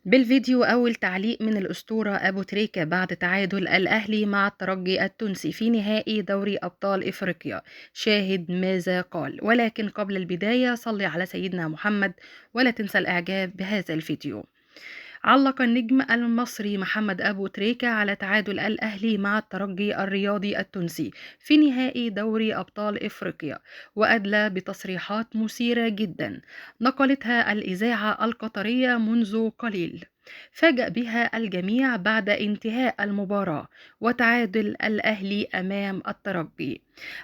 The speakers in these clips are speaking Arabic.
بالفيديو أول تعليق من الأسطورة أبو تريكة بعد تعادل الأهلي مع الترجي التونسي في نهائي دوري أبطال إفريقيا. شاهد ماذا قال. ولكن قبل البداية صلي على سيدنا محمد ولا تنسى الإعجاب بهذا الفيديو. علق النجم المصري محمد أبو تريكة على تعادل الأهلي مع الترجي الرياضي التونسي في نهائي دوري أبطال إفريقيا، وأدلى بتصريحات مثيرة جدا نقلتها الإذاعة القطرية منذ قليل، فاجأ بها الجميع بعد انتهاء المباراة وتعادل الأهلي أمام الترجي.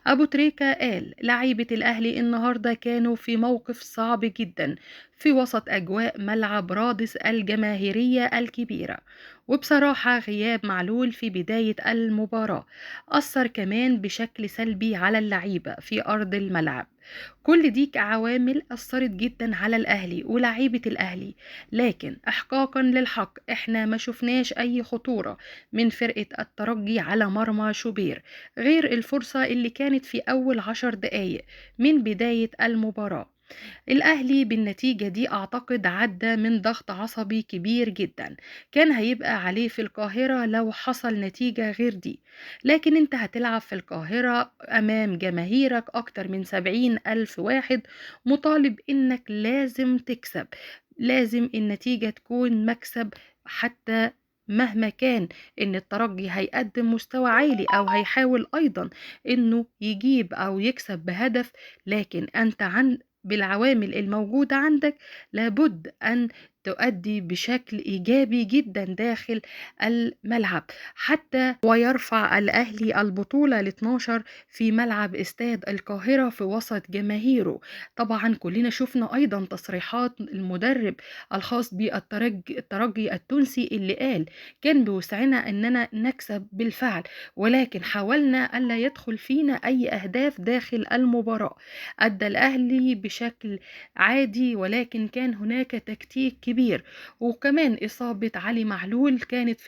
أبو تريكة قال: لعيبة الأهلي النهاردة كانوا في موقف صعب جدا في وسط أجواء ملعب رادس الجماهيرية الكبيرة، وبصراحة غياب معلول في بداية المباراة أثر كمان بشكل سلبي على اللعيبة في أرض الملعب. كل دي عوامل أثرت جدا على الأهلي ولاعيبة الأهلي، لكن إحقاقا للحق إحنا ما شفناش أي خطورة من فرقة الترجي على مرمى شوبير غير الفرصة اللي كانت في أول 10 دقايق من بداية المباراة. الأهلي بالنتيجة دي أعتقد عدى من ضغط عصبي كبير جدا كان هيبقى عليه في القاهرة لو حصل نتيجة غير دي، لكن انت هتلعب في القاهرة أمام جماهيرك أكتر من 70 ألف واحد، مطالب إنك لازم تكسب، لازم النتيجة تكون مكسب. حتى مهما كان ان الترجي هيقدم مستوى عالي او هيحاول ايضا انه يجيب او يكسب بهدف، لكن انت بالعوامل الموجودة عندك لابد أن تؤدي بشكل إيجابي جدا داخل الملعب حتى ويرفع الأهلي البطولة ل 12 في ملعب استاد القاهرة في وسط جماهيره. طبعا كلنا شفنا أيضا تصريحات المدرب الخاص بالترجي التونسي اللي قال: كان بوسعنا أننا نكسب بالفعل، ولكن حاولنا ألا يدخل فينا أي أهداف داخل المباراة. أدى الأهلي بشكل عادي، ولكن كان هناك تكتيك كبير، وكمان إصابة علي معلول كانت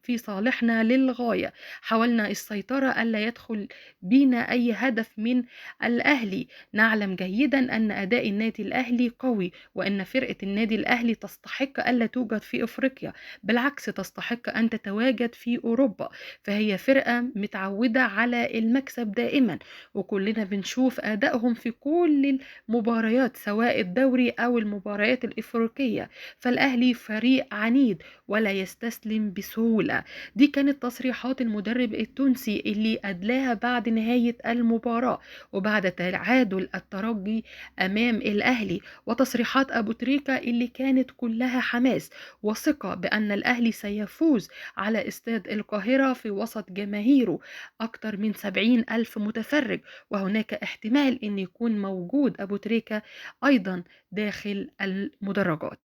في صالحنا للغاية. حاولنا السيطرة ألا يدخل بينا أي هدف من الأهلي. نعلم جيدا أن أداء النادي الأهلي قوي، وأن فرقة النادي الأهلي تستحق ألا توجد في أفريقيا، بالعكس تستحق أن تتواجد في أوروبا، فهي فرقة متعودة على المكسب دائما، وكلنا بنشوف أدائهم في كل المباريات سواء الدوري أو المباريات الإفريقية. فالأهلي فريق عنيد ولا يستسلم بسهولة. دي كانت تصريحات المدرب التونسي اللي أدلاها بعد نهاية المباراة وبعد تعادل الترجي أمام الأهلي، وتصريحات أبو تريكة اللي كانت كلها حماس وثقة بأن الأهلي سيفوز على استاد القاهرة في وسط جماهيره أكثر من 70 ألف متفرج، وهناك احتمال أن يكون موجود أبو تريكة أيضا داخل المدرجات.